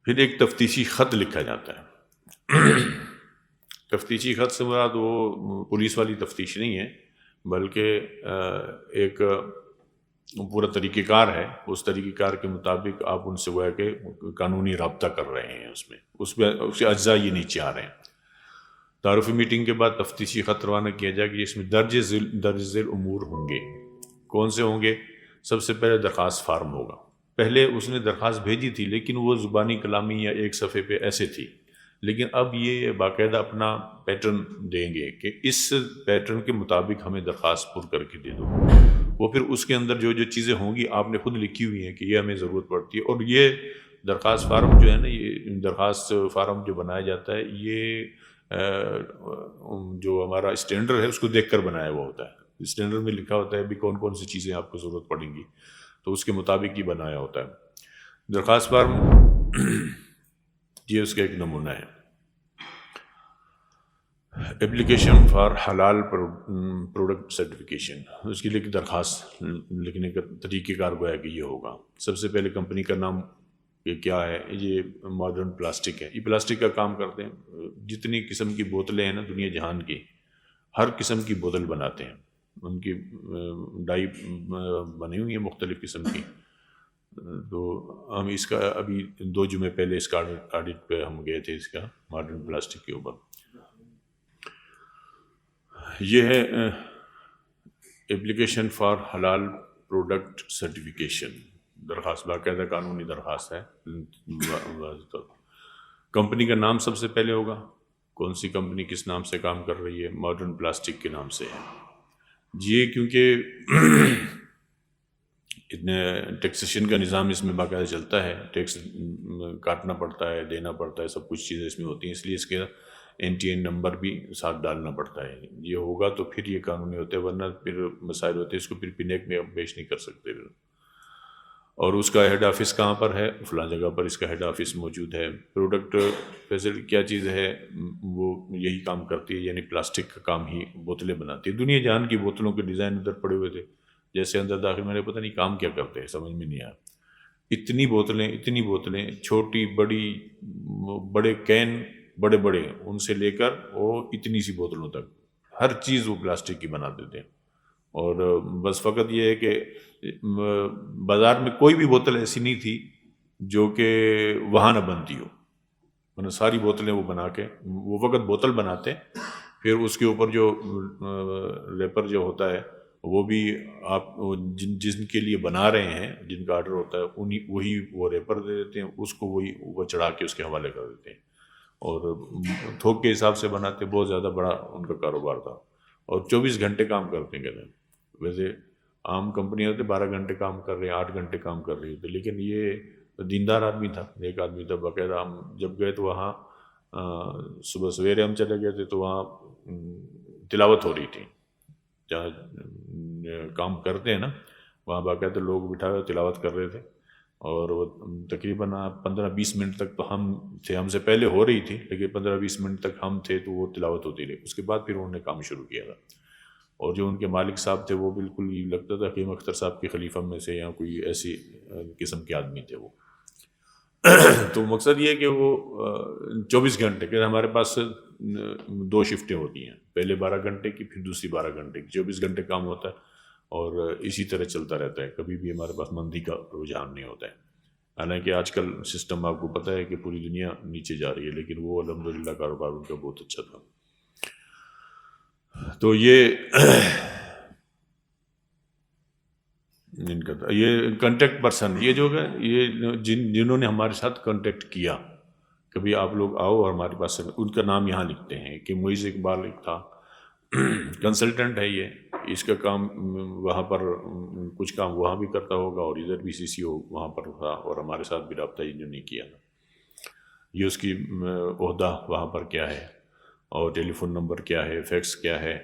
پھر ایک تفتیشی خط لکھا جاتا ہے. تفتیشی خط سے مراد وہ پولیس والی تفتیش نہیں ہے، بلکہ ایک پورا طریقہ کار ہے. اس طریقہ کار کے مطابق آپ ان سے وہ ہے کہ قانونی رابطہ کر رہے ہیں. اس کے اجزاء یہ نیچے آ رہے ہیں. تعارفی میٹنگ کے بعد تفتیشی خط روانہ کیا جائے کہ اس میں درج ذیل امور ہوں گے. کون سے ہوں گے؟ سب سے پہلے درخواست فارم ہوگا. پہلے اس نے درخواست بھیجی تھی لیکن وہ زبانی کلامی یا ایک صفحے پہ ایسے تھی، لیکن اب یہ باقاعدہ اپنا پیٹرن دیں گے کہ اس پیٹرن کے مطابق ہمیں درخواست پر کر کے دے دو. وہ پھر اس کے اندر جو چیزیں ہوں گی آپ نے خود لکھی ہوئی ہیں کہ یہ ہمیں ضرورت پڑتی ہے. اور یہ درخواست فارم جو ہے نا، یہ درخواست فارم جو بنایا جاتا ہے، یہ جو ہمارا اسٹینڈرڈ ہے اس کو دیکھ کر بنایا ہوا ہوتا ہے. اسٹینڈرڈ میں لکھا ہوتا ہے بھی کون کون سی چیزیں آپ کو ضرورت پڑیں گی، تو اس کے مطابق ہی بنایا ہوتا ہے. درخواست فارم یہ اس کا ایک نمونہ ہے. اپلیکیشن فار حلال پروڈکٹ سرٹیفکیشن، اس کے لیے درخواست لکھنے کا طریقہ کار گویا کہ یہ ہوگا. سب سے پہلے کمپنی کا نام، یہ کیا ہے؟ یہ ماڈرن پلاسٹک ہے. یہ پلاسٹک کا کام کرتے ہیں. جتنی قسم کی بوتلیں ہیں نا دنیا جہان کی، ہر قسم کی بوتل بناتے ہیں. ان کی ڈائی بنی ہوئی ہیں مختلف قسم کی. تو ہم اس کا ابھی 2 جمعے پہلے اس کا آڈٹ پہ ہم گئے تھے، اس کا ماڈرن پلاسٹک کے اوپر. یہ ہے اپلیکیشن فار حلال پروڈکٹ سرٹیفکیشن. درخواست باقاعدہ قانونی درخواست ہے. کمپنی کا نام سب سے پہلے ہوگا. کون سی کمپنی کس نام سے کام کر رہی ہے؟ ماڈرن پلاسٹک کے نام سے ہے. یہ کیونکہ اتنے ٹیکسیشن کا نظام اس میں باقاعدہ چلتا ہے، ٹیکس کاٹنا پڑتا ہے، دینا پڑتا ہے، سب کچھ چیزیں اس میں ہوتی ہیں، اس لیے اس کے NTN نمبر بھی ساتھ ڈالنا پڑتا ہے. یہ ہوگا تو پھر یہ قانونی ہوتے ہیں، ورنہ پھر مسائل ہوتے ہیں. اس کو پھر پنیک میں پیش نہیں کر سکتے. اور اس کا ہیڈ آفس کہاں پر ہے؟ فلاں جگہ پر اس کا ہیڈ آفس موجود ہے. پروڈکٹ فیسلٹی کیا چیز ہے؟ وہ یہی کام کرتی ہے، یعنی پلاسٹک کا کام ہی بوتلیں بناتی ہے. دنیا جہان کی بوتلوں کے ڈیزائن ادھر پڑے ہوئے تھے، جیسے اندر داخل میں نے پتہ نہیں کام کیا کرتے ہیں، سمجھ میں نہیں آیا. اتنی بوتلیں چھوٹی بڑی، بڑے کین بڑے ان سے لے کر وہ اتنی سی بوتلوں تک ہر چیز وہ پلاسٹک کی بنا دیتے ہیں. اور بس فقط یہ ہے کہ بازار میں کوئی بھی بوتل ایسی نہیں تھی جو کہ وہاں نہ بنتی ہو. ساری بوتلیں وہ بنا کے، وہ فقط بوتل بناتے، پھر اس کے اوپر جو ریپر جو ہوتا ہے وہ بھی آپ جن کے لیے بنا رہے ہیں، جن کا آرڈر ہوتا ہے وہی وہ ریپر دے دیتے ہیں، اس کو وہی اوپر چڑھا کے اس کے حوالے کر دیتے ہیں. اور تھوک کے حساب سے بناتے. بہت زیادہ بڑا ان کا کاروبار تھا. اور 24 گھنٹے کام کرتے ہیں. کہتے ہیں ویسے عام کمپنیاں ہوتے 12 گھنٹے کام کر رہے ہیں، 8 گھنٹے کام کر رہی ہوتے، لیکن یہ دیندار آدمی تھا، ایک آدمی تھا باقاعدہ. ہم جب گئے تو وہاں صبح سویرے ہم چلے گئے تھے تو وہاں تلاوت ہو رہی تھی. جہاں کام کرتے ہیں نا وہاں باقاعدہ لوگ بٹھائے ہوئے تلاوت کر رہے تھے. اور وہ تقریباً 15-20 منٹ تک تو ہم تھے، ہم سے پہلے ہو رہی تھی، لیکن 15-20 منٹ تک ہم تھے تو وہ تلاوت ہوتی رہی. اس کے بعد پھر انہوں نے کام شروع کیا تھا. اور جو ان کے مالک صاحب تھے وہ بالکل لگتا تھا حکیم اختر صاحب کے خلیفہ میں سے یا کوئی ایسی قسم کے آدمی تھے وہ. تو مقصد یہ ہے کہ وہ 24 گھنٹے کہ ہمارے پاس 2 شفٹیں ہوتی ہیں، پہلے 12 گھنٹے کی، پھر دوسری 12 گھنٹے کی. 24 گھنٹے کام ہوتا ہے اور اسی طرح چلتا رہتا ہے. کبھی بھی ہمارے پاس مندی کا رجحان نہیں ہوتا ہے. حالانکہ آج کل سسٹم آپ کو پتہ ہے کہ پوری دنیا نیچے جا رہی ہے، لیکن وہ الحمدللہ کاروبار ان کا بہت اچھا تھا. تو یہ ان کا تھا. یہ کانٹیکٹ پرسن یہ جو ہے، یہ جنہوں نے ہمارے ساتھ کانٹیکٹ کیا، کبھی آپ لوگ آؤ اور ہمارے پاس ان کا نام یہاں لکھتے ہیں کہ معیز اقبال ایک تھا، کنسلٹنٹ ہے یہ. اس کا کام وہاں پر کچھ کام وہاں بھی کرتا ہوگا اور ادھر بھی CCO وہاں پر تھا، اور ہمارے ساتھ بھی رابطہ انہوں نے کیا. یہ اس کی عہدہ وہاں پر کیا ہے، اور ٹیلی فون نمبر کیا ہے، فیکس کیا ہے،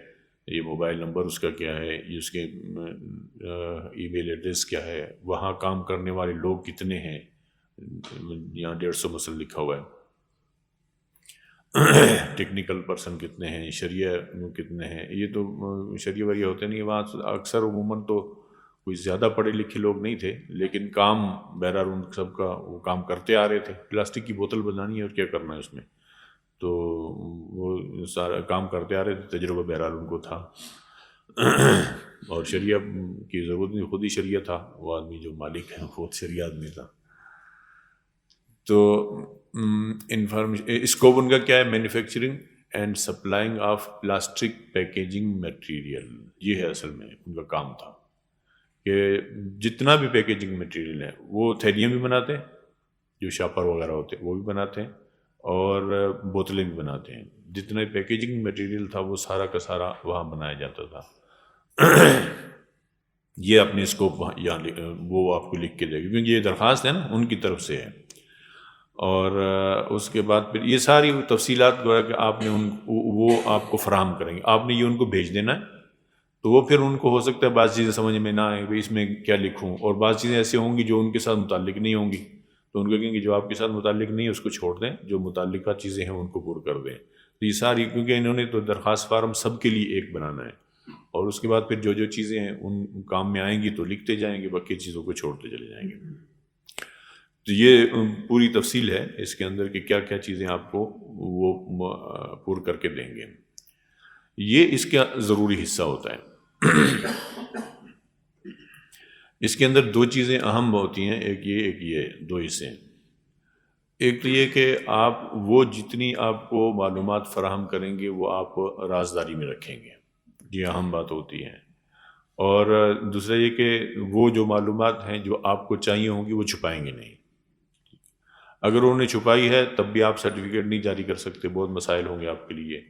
یہ موبائل نمبر اس کا کیا ہے، یہ اس کے ای میل ایڈریس کیا ہے، وہاں کام کرنے والے لوگ کتنے ہیں. یہاں 150 مثلا لکھا ہوا ہے. ٹیکنیکل پرسن کتنے ہیں، شریعہ کتنے ہیں. یہ تو شریعہ وریعہ ہوتے نہیں وہاں اکثر. عموماً تو کوئی زیادہ پڑھے لکھے لوگ نہیں تھے، لیکن کام بہرحال ان سب کا وہ کام کرتے آ رہے تھے. پلاسٹک کی بوتل بنانی ہے اور کیا کرنا ہے اس میں، تو وہ سارا کام کرتے آ رہے تھے. تجربہ بہرحال ان کو تھا اور شریعہ کی ضرورت نہیں، خود ہی شریعہ تھا. وہ آدمی جو مالک ہے خود شریعہ آدمی تھا. تو اسکوپ ان کا کیا ہے؟ Manufacturing and supplying of plastic packaging material. یہ ہے اصل میں ان کا کام تھا کہ جتنا بھی پیکیجنگ مٹیریل ہے، وہ تھیلیاں بھی بناتے ہیں جو شاپر وغیرہ ہوتے ہیں وہ بھی بناتے ہیں، اور بوتلیں بھی بناتے ہیں. جتنا پیکیجنگ مٹیریل تھا وہ سارا کا سارا وہاں بنایا جاتا تھا. یہ اپنے اسکوپ یہاں وہ آپ کو لکھ کے دے گا، کیونکہ یہ درخواست ہے نا ان کی طرف سے ہے. اور اس کے بعد پھر یہ ساری تفصیلات کہ آپ نے وہ آپ کو فراہم کریں گے. آپ نے یہ ان کو بھیج دینا ہے، تو وہ پھر ان کو ہو سکتا ہے بعض چیزیں سمجھ میں نہ آئیں بھائی اس میں کیا لکھوں، اور بعض چیزیں ایسی ہوں گی جو ان کے ساتھ متعلق نہیں ہوں گی، تو ان کو کہیں گے جو آپ کے ساتھ متعلق نہیں ہے اس کو چھوڑ دیں، جو متعلقہ چیزیں ہیں ان کو پور کر دیں. تو یہ ساری، کیونکہ انہوں نے تو درخواست فارم سب کے لیے ایک بنانا ہے، اور اس کے بعد پھر جو جو چیزیں ہیں ان کام میں آئیں گی تو لکھتے جائیں گے، باقی چیزوں کو چھوڑتے چلے جائیں گے. تو یہ پوری تفصیل ہے اس کے اندر کہ کیا کیا چیزیں آپ کو وہ پور کر کے دیں گے. یہ اس کا ضروری حصہ ہوتا ہے. اس کے اندر دو چیزیں اہم ہوتی ہیں، ایک یہ دو حصے ہیں. ایک تو یہ کہ آپ وہ جتنی آپ کو معلومات فراہم کریں گے وہ آپ رازداری میں رکھیں گے، یہ اہم بات ہوتی ہے. اور دوسرا یہ کہ وہ جو معلومات ہیں جو آپ کو چاہیے ہوں گی وہ چھپائیں گے نہیں. اگر انہوں نے چھپائی ہے تب بھی آپ سرٹیفکیٹ نہیں جاری کر سکتے، بہت مسائل ہوں گے آپ کے لیے.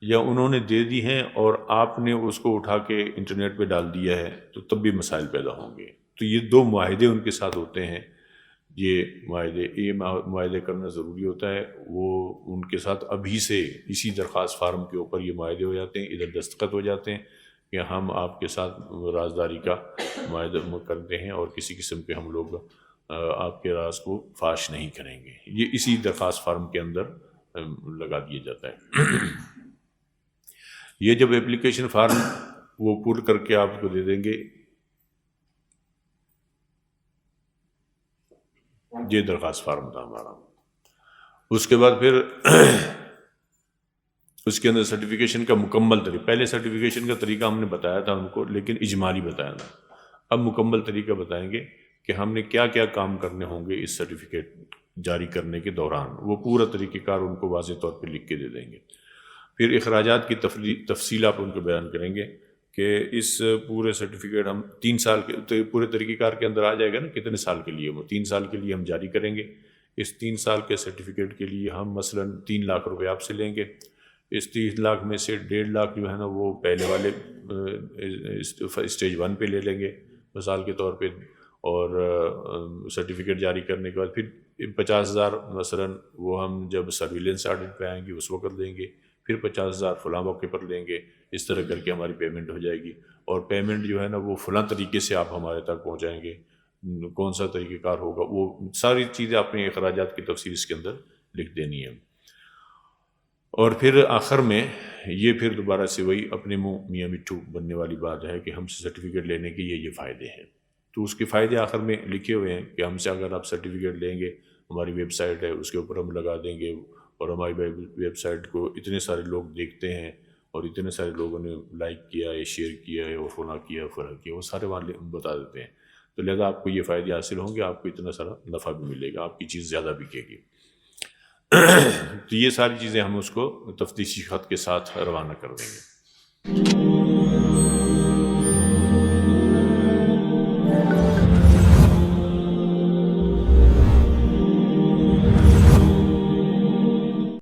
یا انہوں نے دے دی ہیں اور آپ نے اس کو اٹھا کے انٹرنیٹ پہ ڈال دیا ہے تو تب بھی مسائل پیدا ہوں گے. تو یہ دو معاہدے ان کے ساتھ ہوتے ہیں. یہ معاہدے کرنا ضروری ہوتا ہے. وہ ان کے ساتھ ابھی سے اسی درخواست فارم کے اوپر یہ معاہدے ہو جاتے ہیں، ادھر دستخط ہو جاتے ہیں کہ ہم آپ کے ساتھ رازداری کا معاہدہ کرتے ہیں اور کسی قسم کے ہم لوگ آپ کے راز کو فاش نہیں کریں گے. یہ اسی درخواست فارم کے اندر لگا دیا جاتا ہے. یہ جب اپلیکیشن فارم وہ پور کر کے آپ کو دے دیں گے، یہ درخواست فارم تھا ہمارا. اس کے بعد پھر اس کے اندر سرٹیفکیشن کا مکمل طریقہ، پہلے سرٹیفکیشن کا طریقہ ہم نے بتایا تھا ان کو، لیکن اجمالی بتایا تھا. اب مکمل طریقہ بتائیں گے کہ ہم نے کیا کیا کام کرنے ہوں گے اس سرٹیفکیٹ جاری کرنے کے دوران. وہ پورا طریقہ کار ان کو واضح طور پہ لکھ کے دے دیں گے. پھر اخراجات کی تفصیل آپ ان کو بیان کریں گے کہ اس پورے سرٹیفکیٹ ہم 3 سال کے پورے طریقہ کار کے اندر آ جائے گا نا کتنے سال کے لیے، وہ 3 سال کے لیے ہم جاری کریں گے. اس 3 سال کے سرٹیفکیٹ کے لیے ہم مثلا 3 لاکھ روپے آپ سے لیں گے. اس 3 لاکھ میں سے 1.5 لاکھ جو ہے نا وہ پہلے والے اسٹیج 1 پہ لے لیں گے مثال کے طور پہ، اور سرٹیفکیٹ جاری کرنے کے بعد پھر 50,000 مثلا وہ ہم جب سرویلنس آڈٹ پہ آئیں گے اس وقت دیں گے. پھر 50,000 فلاں موقع پر لیں گے. اس طرح کر کے ہماری پیمنٹ ہو جائے گی. اور پیمنٹ جو ہے نا وہ فلاں طریقے سے آپ ہمارے تک پہنچائیں گے، کون سا طریقہ کار ہوگا، وہ ساری چیزیں اپنے اخراجات کی تفصیل اس کے اندر لکھ دینی ہے. اور پھر آخر میں یہ پھر دوبارہ سے وہی اپنے منہ میاں مٹھو بننے والی بات ہے کہ ہم سے سرٹیفکیٹ لینے کے یہ فائدے ہیں. تو اس کے فائدے آخر میں لکھے ہوئے ہیں کہ ہم سے اگر آپ سرٹیفکیٹ لیں گے، ہماری ویب سائٹ ہے اس کے اوپر ہم لگا دیں گے، اور ہماری ویب سائٹ کو اتنے سارے لوگ دیکھتے ہیں اور اتنے سارے لوگوں نے لائک کیا ہے، شیئر کیا ہے، اور فلاں کیا وہ سارے وہاں بتا دیتے ہیں. تو لہذا آپ کو یہ فائدے حاصل ہوں گے، آپ کو اتنا سارا نفع بھی ملے گا، آپ کی چیز زیادہ بکے گی. تو یہ ساری چیزیں ہم اس کو تفتیشی خط کے ساتھ روانہ کر دیں گے.